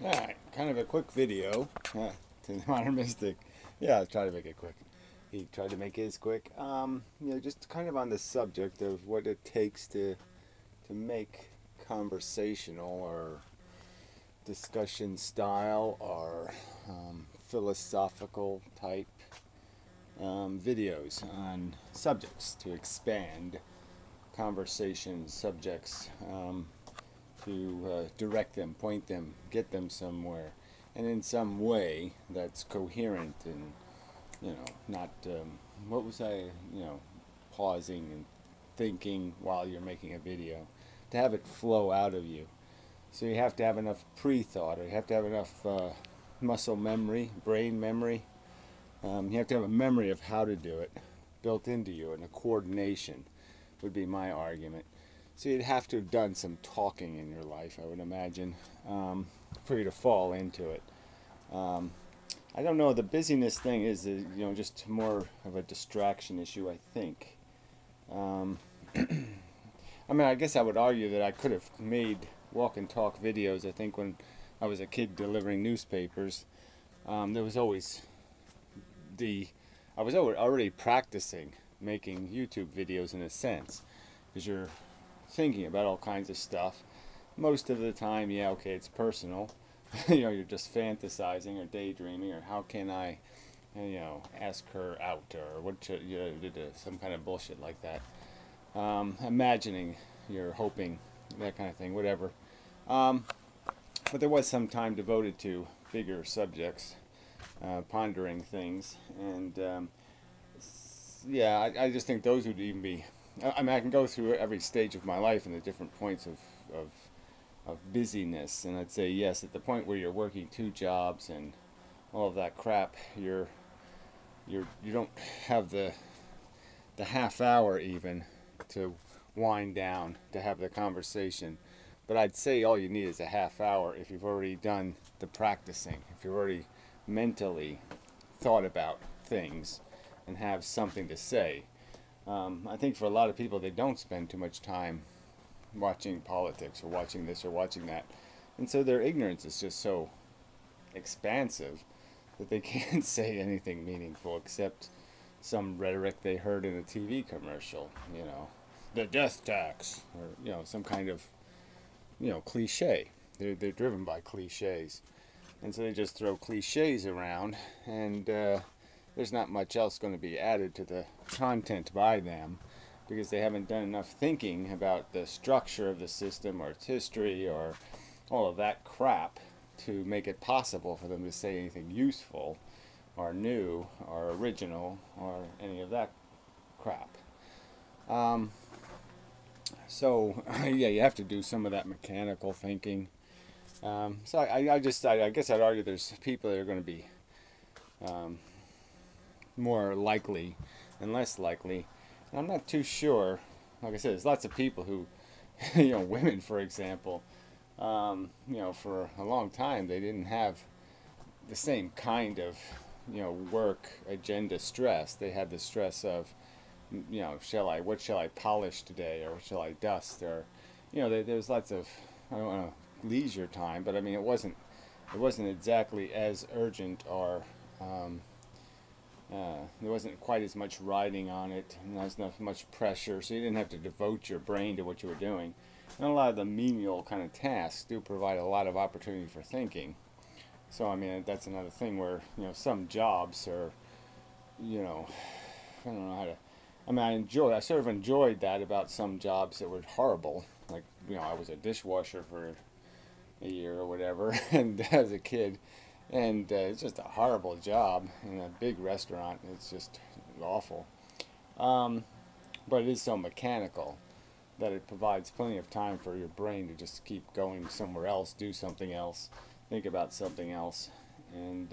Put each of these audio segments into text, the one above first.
Alright, kind of a quick video to the modern mystic. Yeah, I'll try to make it quick. He tried to make his quick. Just kind of on the subject of what it takes to make conversational or discussion style or philosophical type videos on subjects to expand conversation subjects. To direct them, point them, get them somewhere, and in some way that's coherent and not what was I pausing and thinking while you're making a video, to have it flow out of you. So you have to have enough pre-thought, or you have to have enough muscle memory, brain memory. You have to have a memory of how to do it built into you, and a coordination would be my argument. So you'd have to have done some talking in your life, I would imagine, for you to fall into it. I don't know. The busyness thing is, just more of a distraction issue, I think. I mean, I guess I would argue that I could have made walk and talk videos. I think when I was a kid delivering newspapers, there was always I was already practicing making YouTube videos in a sense, because you're thinking about all kinds of stuff. Most of the time, yeah, okay, it's personal. You're just fantasizing or daydreaming, or how can I, ask her out, or what should, some kind of bullshit like that. Imagining, you're hoping, that kind of thing, whatever. But there was some time devoted to bigger subjects, pondering things, and yeah, I just think those would even be. I mean, I can go through every stage of my life and the different points of busyness, and I'd say yes, at the point where you're working 2 jobs and all of that crap, you don't have the half hour even to wind down to have the conversation. But I'd say all you need is a half hour if you've already done the practicing, if you've already mentally thought about things and have something to say. I think for a lot of people, they don't spend too much time watching politics or watching this or watching that, and so their ignorance is just so expansive that they can't say anything meaningful except some rhetoric they heard in a TV commercial, the death tax, or some kind of cliche. They're driven by cliches, and so they just throw cliches around, and there's not much else going to be added to the content by them, because they haven't done enough thinking about the structure of the system or its history or all of that crap to make it possible for them to say anything useful or new or original or any of that crap. So yeah, you have to do some of that mechanical thinking. So I guess I'd argue there's people that are going to be more likely and less likely. And I'm not too sure. Like I said, there's lots of people who, women, for example, for a long time they didn't have the same kind of, work agenda stress. They had the stress of, what shall I polish today, or what shall I dust, or, there's lots of, I don't want to leisure time, but I mean, it wasn't exactly as urgent, or there wasn't quite as much riding on it, and there was not much pressure, so you didn't have to devote your brain to what you were doing. And a lot of the menial kind of tasks do provide a lot of opportunity for thinking. So I mean, that's another thing where some jobs are, I don't know how to. I mean, I sort of enjoyed that about some jobs that were horrible. Like, I was a dishwasher for a year or whatever, and as a kid. And it's just a horrible job in a big restaurant. It's just awful. But it is so mechanical that it provides plenty of time for your brain to just keep going somewhere else, do something else, think about something else. And,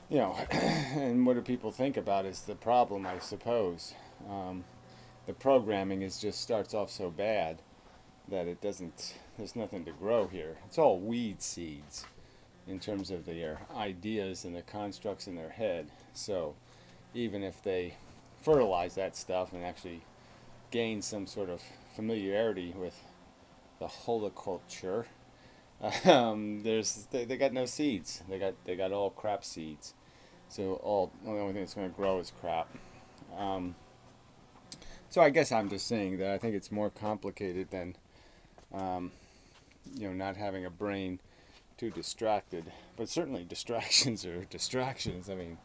and what do people think about is the problem, I suppose. The programming starts off so bad that there's nothing to grow here. It's all weed seeds in terms of their ideas and the constructs in their head. So even if they fertilize that stuff and actually gain some sort of familiarity with the holoculture, They got no seeds. They got all crap seeds. So the only thing that's going to grow is crap. Um, so I guess I'm just saying that I think it's more complicated than not having a brain too distracted. But certainly distractions are distractions. I mean,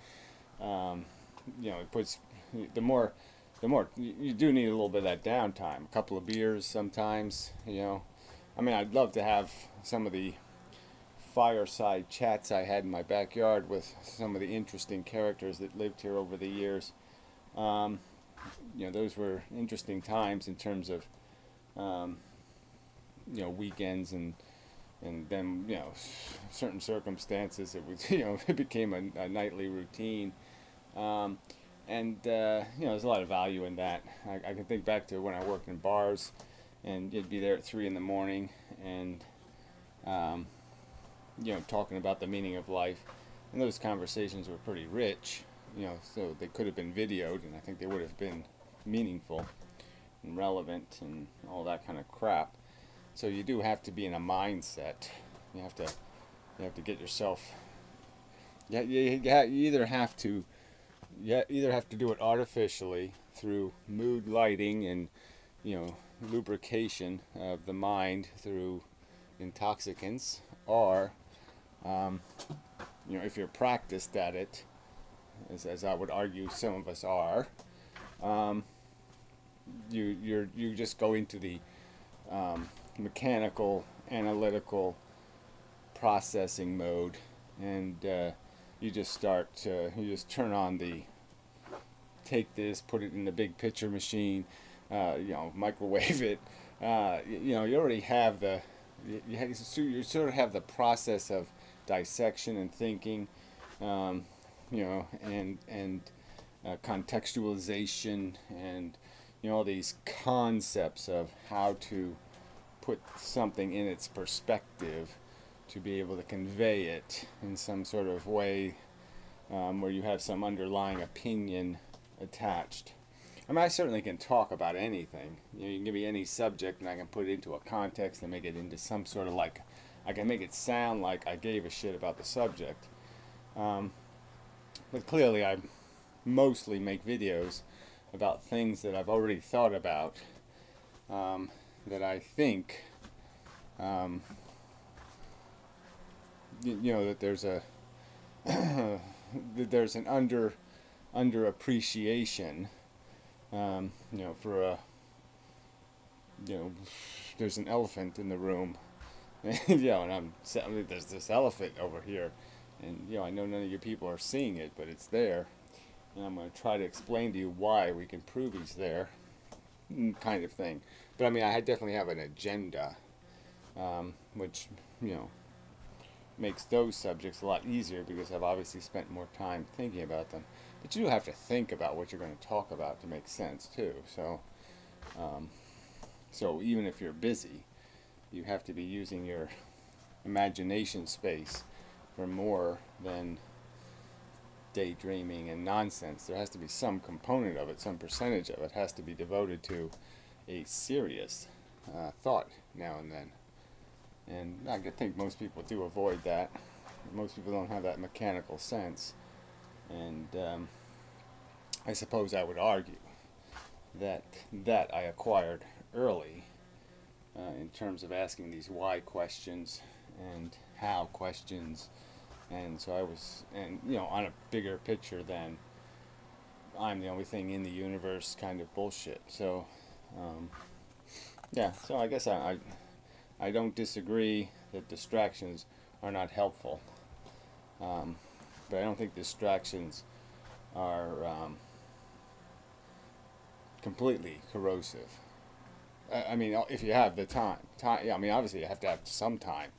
it puts the more you do need a little bit of that downtime. A couple of beers sometimes. I mean, I'd love to have some of the fireside chats I had in my backyard with some of the interesting characters that lived here over the years. Um, those were interesting times in terms of weekends and then certain circumstances it was it became a nightly routine. Um, and there's a lot of value in that. I can think back to when I worked in bars, and you'd be there at 3 in the morning, and talking about the meaning of life, and those conversations were pretty rich. So they could have been videoed, and I think they would have been meaningful and relevant and all that kind of crap. So you do have to be in a mindset. You have to get yourself. You either have to do it artificially through mood lighting and lubrication of the mind through intoxicants, or if you're practiced at it, as I would argue some of us are, you just go into the mechanical, analytical processing mode, and you just turn on the take this, put it in the big picture machine, microwave it. You already have you sort of have the process of dissection and thinking, and contextualization, and all these concepts of how to put something in its perspective to be able to convey it in some sort of way where you have some underlying opinion attached. I mean, I certainly can talk about anything. You can give me any subject and I can put it into a context and make it into some sort of I can make it sound like I gave a shit about the subject. But clearly I mostly make videos about things that I've already thought about, that I think, that there's that there's an underappreciation, for there's an elephant in the room, and there's this elephant over here, and I know none of you people are seeing it, but it's there, and I'm going to try to explain to you why we can prove he's there, kind of thing. But I mean, I definitely have an agenda, which makes those subjects a lot easier because I've obviously spent more time thinking about them. But you do have to think about what you're going to talk about to make sense too. So, so even if you're busy, you have to be using your imagination space for more than daydreaming and nonsense. There has to be some component of it, some percentage of it has to be devoted to a serious thought now and then. And I think most people do avoid that. Most people don't have that mechanical sense. And I suppose I would argue that I acquired early in terms of asking these why questions and how questions. And so I was, on a bigger picture than I'm the only thing in the universe kind of bullshit. So, so I guess I don't disagree that distractions are not helpful, but I don't think distractions are completely corrosive. I mean, if you have the time, yeah, I mean, obviously you have to have some time.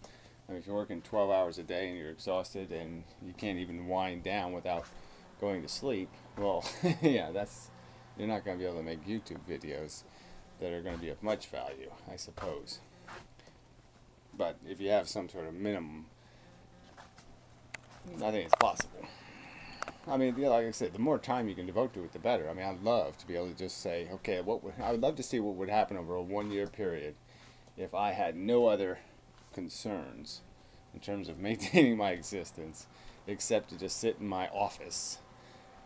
I mean, if you're working 12 hours a day and you're exhausted and you can't even wind down without going to sleep, well, yeah, you're not going to be able to make YouTube videos that are going to be of much value, I suppose. But if you have some sort of minimum, I think it's possible. I mean, like I said, the more time you can devote to it, the better. I mean, I'd love to be able to just say, okay, I would love to see what would happen over a 1-year period if I had no other concerns in terms of maintaining my existence except to just sit in my office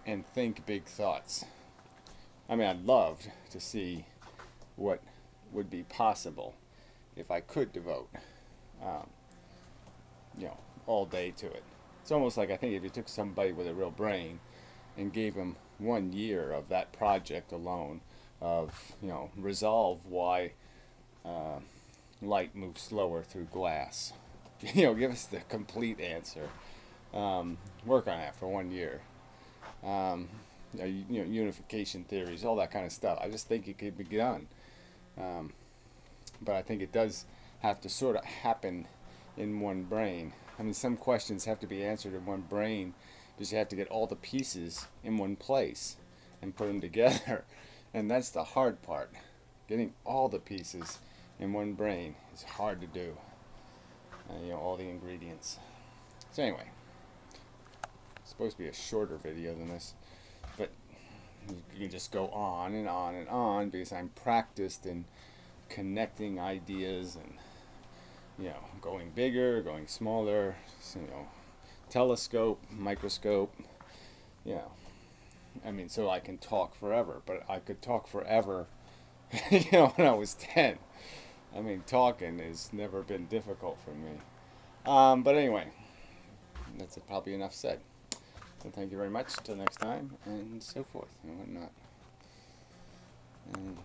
and think big thoughts. I mean, I'd love to see what would be possible if I could devote, all day to it. It's almost like, I think, if you took somebody with a real brain and gave them 1 year of that project alone, of, resolve why light moves slower through glass. Give us the complete answer. Work on that for 1 year. Unification theories, all that kind of stuff. I just think it could be done. But I think it does have to sort of happen in one brain. I mean, some questions have to be answered in one brain because you have to get all the pieces in one place and put them together. And that's the hard part. Getting all the pieces in one brain is hard to do. All the ingredients. So anyway, it's supposed to be a shorter video than this, but you can just go on and on and on because I'm practiced in connecting ideas and going bigger, going smaller, telescope, microscope, I mean, so I can talk forever, but I could talk forever when I was 10. I mean, talking has never been difficult for me. But anyway, that's probably enough said. So thank you very much. Till next time, and so forth and whatnot. And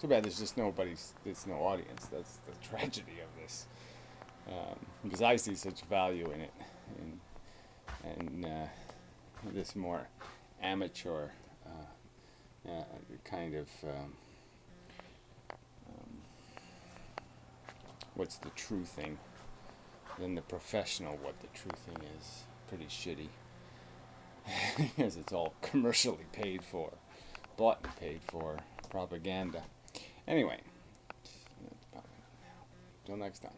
too bad there's just there's no audience. That's the tragedy of this. Because I see such value in it, and this more amateur kind of what's the true thing, than the professional what the true thing is. Pretty shitty. Because it's all commercially paid for, bought and paid for, propaganda. Anyway, till next time.